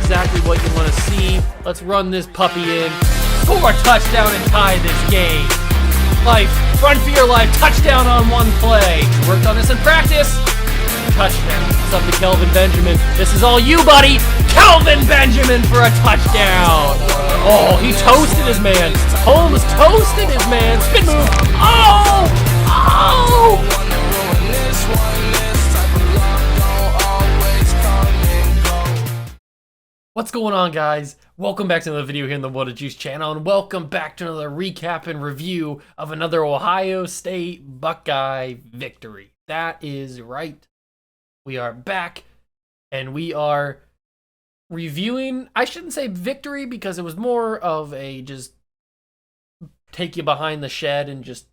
exactly what you want to see. Let's run this puppy in. Score a touchdown and tie this game. Life, run for your life, touchdown on one play. Worked on this in practice. Touchdown. It's up to Kelvin Benjamin. This is all you, buddy. Kelvin Benjamin for a touchdown. Oh, he toasted his man. Holmes toasted his man. Spin move. Oh! Oh! What's going on, guys? Welcome back to another video here in the What a Juice channel, and welcome back to another recap and review of another Ohio State Buckeye victory. That is right. We are back, and we are reviewing, I shouldn't say victory, because it was more of a just take you behind the shed and just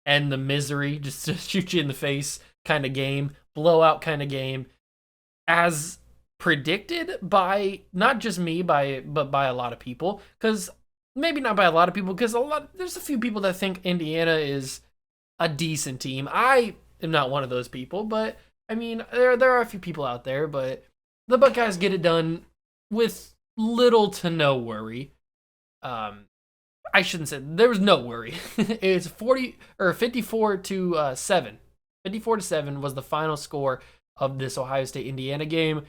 end the misery, just to shoot you in the face kind of game, blowout kind of game, as predicted by not just me, but by a lot of people. Because maybe not by a lot of people, because there's a few people that think Indiana is a decent team. I am not one of those people, but I mean, there are a few people out there, but the Buckeyes get it done with little to no worry. I shouldn't say there was no worry. It's 54 to 7. 54 to 7 was the final score of this Ohio State Indiana game.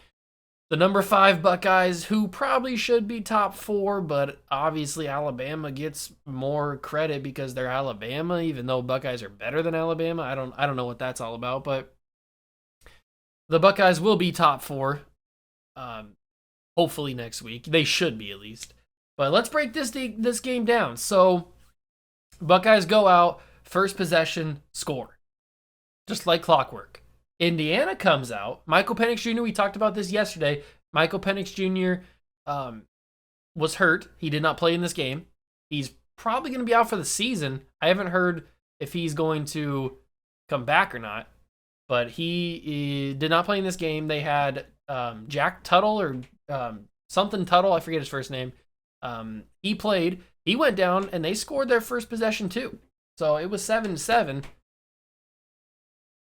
The number 5 Buckeyes, who probably should be top 4, but obviously Alabama gets more credit because they're Alabama, even though Buckeyes are better than Alabama. I don't know what that's all about, but the Buckeyes will be top 4. Hopefully next week. They should be, at least. But let's break this game down. So Buckeyes go out, first possession, score. Just like clockwork. Indiana comes out. Michael Penix Jr., we talked about this yesterday. Michael Penix Jr. Was hurt. He did not play in this game. He's probably going to be out for the season. I haven't heard if he's going to come back or not. But he did not play in this game. They had Jack Tuttle or something Tuttle. I forget his first name. He played. He went down, and they scored their first possession too. So it was 7-7.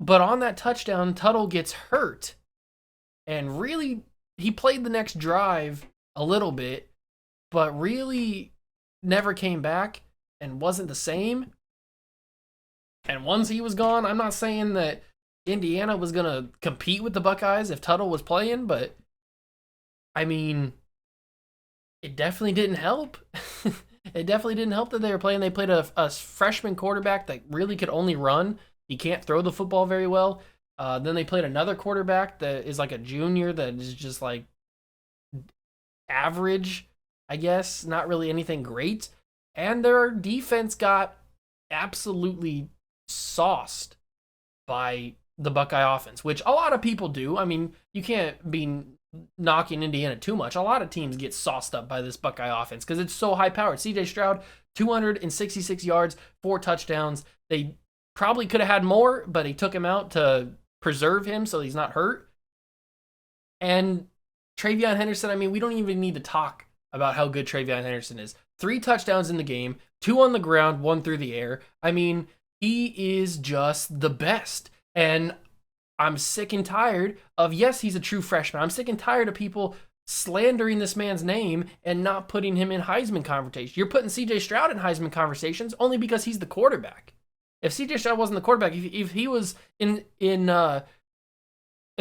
But on that touchdown, Tuttle gets hurt. And really, he played the next drive a little bit, but really never came back and wasn't the same. And once he was gone, I'm not saying that Indiana was going to compete with the Buckeyes if Tuttle was playing, but I mean, it definitely didn't help. It definitely didn't help that they were playing. They played a freshman quarterback that really could only run. He can't throw the football very well. Then they played another quarterback that is like a junior that is just like average, I guess. Not really anything great. And their defense got absolutely sauced by the Buckeye offense, which a lot of people do. I mean, you can't be knocking Indiana too much. A lot of teams get sauced up by this Buckeye offense because it's so high-powered. C.J. Stroud, 266 yards, 4 touchdowns. They probably could have had more, but he took him out to preserve him so he's not hurt. And TreVeyon Henderson, I mean, we don't even need to talk about how good TreVeyon Henderson is. 3 touchdowns in the game, 2 on the ground, 1 through the air. I mean, he is just the best. And I'm sick and tired of, yes, he's a true freshman. I'm sick and tired of people slandering this man's name and not putting him in Heisman conversation. You're putting C.J. Stroud in Heisman conversations only because he's the quarterback. If C.J. Stroud wasn't the quarterback, if he was if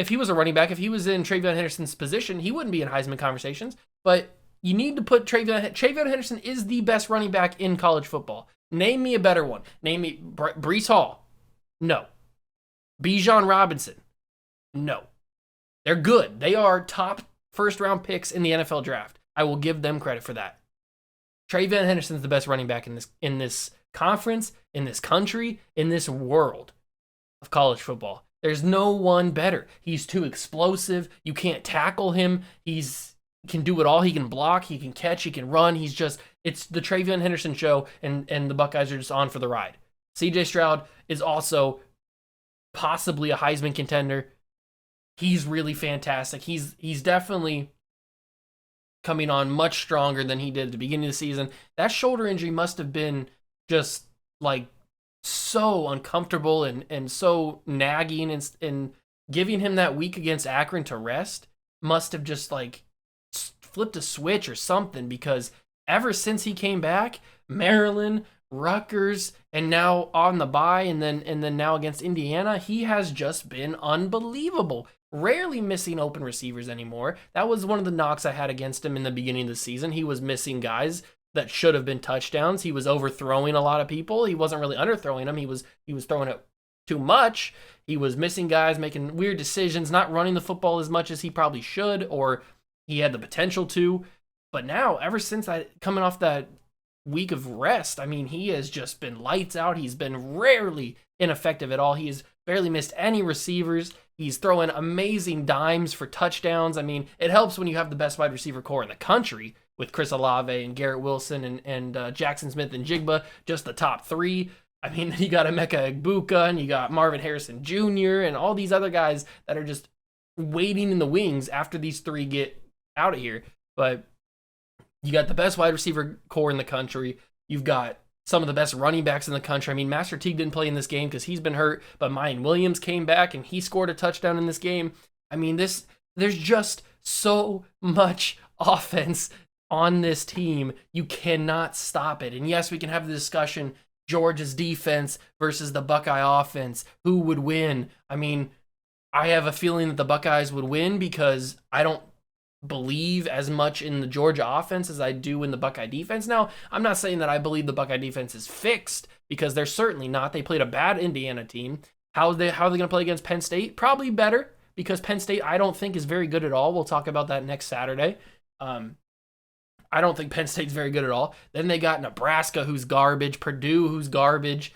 he was a running back, if he was in TreVeyon Henderson's position, he wouldn't be in Heisman conversations. But you need to put TreVeyon Henderson is the best running back in college football. Name me a better one. Name me Breece Hall. No. Bijan Robinson. No. They're good. They are top first-round picks in the NFL draft. I will give them credit for that. TreVeyon Henderson's the best running back in this conference, in this country, in this world of college football. There's no one better. He's too explosive. You can't tackle him. He can do it all. He can block, he can catch, he can run. It's the TreVeyon Henderson show, and the Buckeyes are just on for the ride. C.J. Stroud is also possibly a Heisman contender. He's really fantastic. He's definitely coming on much stronger than he did at the beginning of the season. That shoulder injury must have been just like so uncomfortable and so nagging, and giving him that week against Akron to rest must have just like flipped a switch or something, because ever since he came back, Maryland, Rutgers, and now on the bye, and then now against Indiana, he has just been unbelievable. Rarely missing open receivers anymore. That was one of the knocks I had against him in the beginning of the season. He was missing guys that should have been touchdowns. He was overthrowing a lot of people. He wasn't really underthrowing them. He was throwing it too much. He was missing guys, making weird decisions, not running the football as much as he probably should, or he had the potential to. But now, ever since coming off that week of rest, I mean, he has just been lights out. He's been rarely ineffective at all. He has barely missed any receivers. He's throwing amazing dimes for touchdowns. I mean, it helps when you have the best wide receiver core in the country with Chris Olave and Garrett Wilson and Jackson Smith and Jigba, just the top three. I mean, you got Emeka Egbuka and you got Marvin Harrison Jr. and all these other guys that are just waiting in the wings after these three get out of here. But you got the best wide receiver core in the country. You've got some of the best running backs in the country. I mean, Master Teague didn't play in this game because he's been hurt, but Mayan Williams came back and he scored a touchdown in this game. I mean, there's just so much offense on this team. You cannot stop it. And yes, we can have the discussion, Georgia's defense versus the Buckeye offense. Who would win? I mean, I have a feeling that the Buckeyes would win because I don't believe as much in the Georgia offense as I do in the Buckeye defense. Now, I'm not saying that I believe the Buckeye defense is fixed, because they're certainly not. They played a bad Indiana team. How are they going to play against Penn State? Probably better, because Penn State I don't think is very good at all. We'll talk about that next Saturday. I don't think Penn State's very good at all. Then they got Nebraska, who's garbage, Purdue, who's garbage,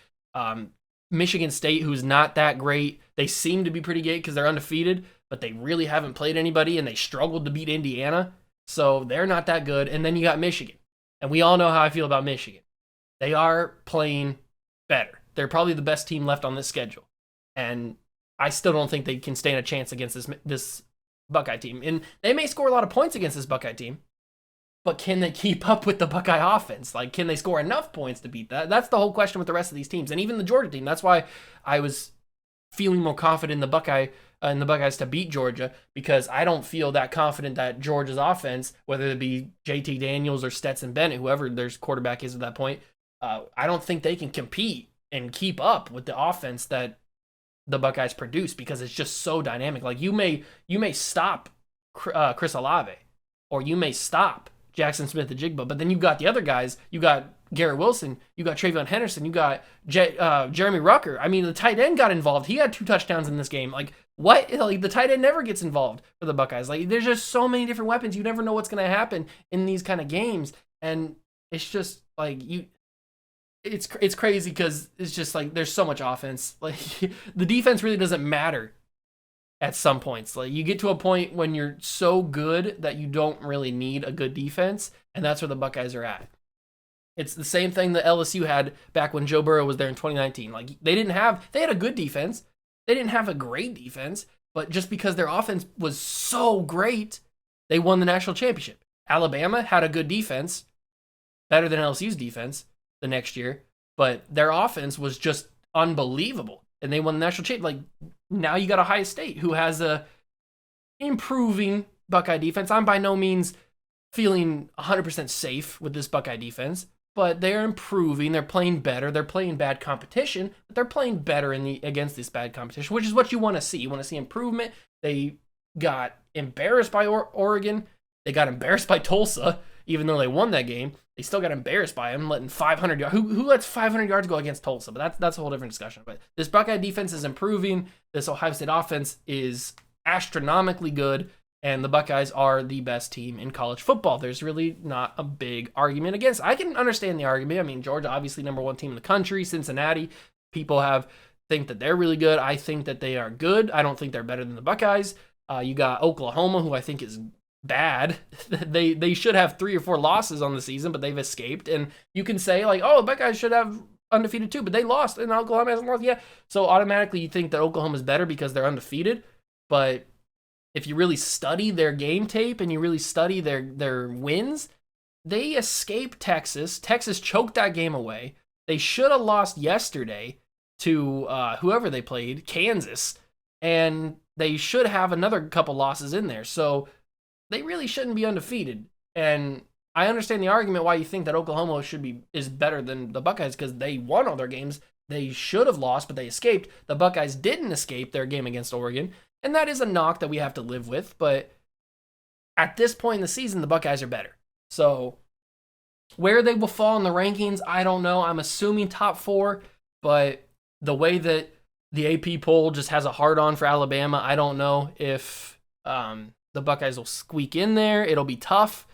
Michigan State, who's not that great. They seem to be pretty good because they're undefeated, but they really haven't played anybody, and they struggled to beat Indiana, so they're not that good. And then you got Michigan, and we all know how I feel about Michigan. They are playing better. They're probably the best team left on this schedule, and I still don't think they can stand a chance against this Buckeye team. And they may score a lot of points against this Buckeye team, but can they keep up with the Buckeye offense? Like, can they score enough points to beat that? That's the whole question with the rest of these teams, and even the Georgia team. That's why I was feeling more confident in the Buckeyes to beat Georgia, because I don't feel that confident that Georgia's offense, whether it be JT Daniels or Stetson Bennett, whoever their quarterback is at that point, I don't think they can compete and keep up with the offense that the Buckeyes produce, because it's just so dynamic. Like, you may stop Chris Olave, or you may stop Jackson Smith and Jigba, but then you got the other guys. You got Garrett Wilson, you got Travion Henderson, you got Jeremy Rucker. I mean, the tight end got involved. He had 2 touchdowns in this game. Like, what? Like, the tight end never gets involved for the Buckeyes. Like, there's just so many different weapons. You never know what's going to happen in these kind of games, and it's just like it's crazy, because it's just like there's so much offense. Like, the defense really doesn't matter at some points. Like, you get to a point when you're so good that you don't really need a good defense, and that's where the Buckeyes are at. It's the same thing that LSU had back when Joe Burrow was there in 2019. Like, they had a good defense. They didn't have a great defense, but just because their offense was so great, they won the national championship. Alabama had a good defense, better than LSU's defense the next year, but their offense was just unbelievable, and they won the national championship. Like, now you got Ohio State, who has a improving Buckeye defense. I'm by no means feeling 100% safe with this Buckeye defense, but they're improving. They're playing better. They're playing bad competition, but they're playing better against this bad competition, which is what you want to see. You want to see improvement. They got embarrassed by Oregon. They got embarrassed by Tulsa, even though they won that game. They still got embarrassed by them, letting 500 yards. Who lets 500 yards go against Tulsa? But that's a whole different discussion. But this Buckeye defense is improving. This Ohio State offense is astronomically good, and the Buckeyes are the best team in college football. There's really not a big argument against. I can understand the argument. I mean, Georgia, obviously number 1 team in the country. Cincinnati, people think that they're really good. I think that they are good. I don't think they're better than the Buckeyes. You got Oklahoma, who I think is bad. They should have 3 or 4 losses on the season, but they've escaped. And you can say, like, oh, the Buckeyes should have undefeated too, but they lost, and Oklahoma hasn't lost yet. So automatically you think that Oklahoma's better because they're undefeated. But if you really study their game tape and you really study their wins, they escaped Texas. Texas choked that game away. They should have lost yesterday to whoever they played, Kansas, and they should have another couple losses in there. So they really shouldn't be undefeated. And I understand the argument why you think that Oklahoma is better than the Buckeyes because they won all their games. They should have lost, but they escaped. The Buckeyes didn't escape their game against Oregon, and that is a knock that we have to live with. But at this point in the season, the Buckeyes are better. So where they will fall in the rankings, I don't know. I'm assuming top 4, but the way that the AP poll just has a hard-on for Alabama, I don't know if the Buckeyes will squeak in there. It'll be tough.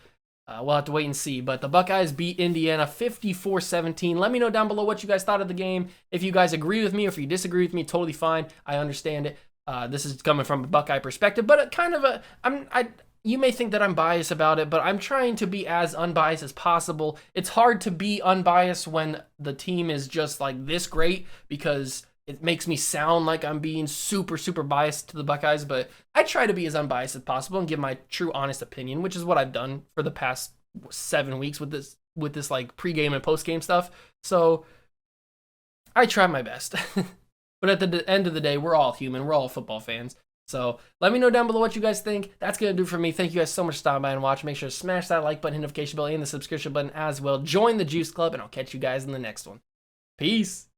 We'll have to wait and see. But the Buckeyes beat Indiana 54-17. Let me know down below what you guys thought of the game. If you guys agree with me or if you disagree with me, totally fine. I understand it. This is coming from a Buckeye perspective, but you may think that I'm biased about it, but I'm trying to be as unbiased as possible. It's hard to be unbiased when the team is just like this great because it makes me sound like I'm being super, super biased to the Buckeyes, but I try to be as unbiased as possible and give my true, honest opinion, which is what I've done for the past 7 weeks with this like pregame and postgame stuff. So I try my best. But at the end of the day, we're all human. We're all football fans. So let me know down below what you guys think. That's going to do it for me. Thank you guys so much for stopping by and watching. Make sure to smash that like button, notification bell, and the subscription button as well. Join the Juice Club, and I'll catch you guys in the next one. Peace.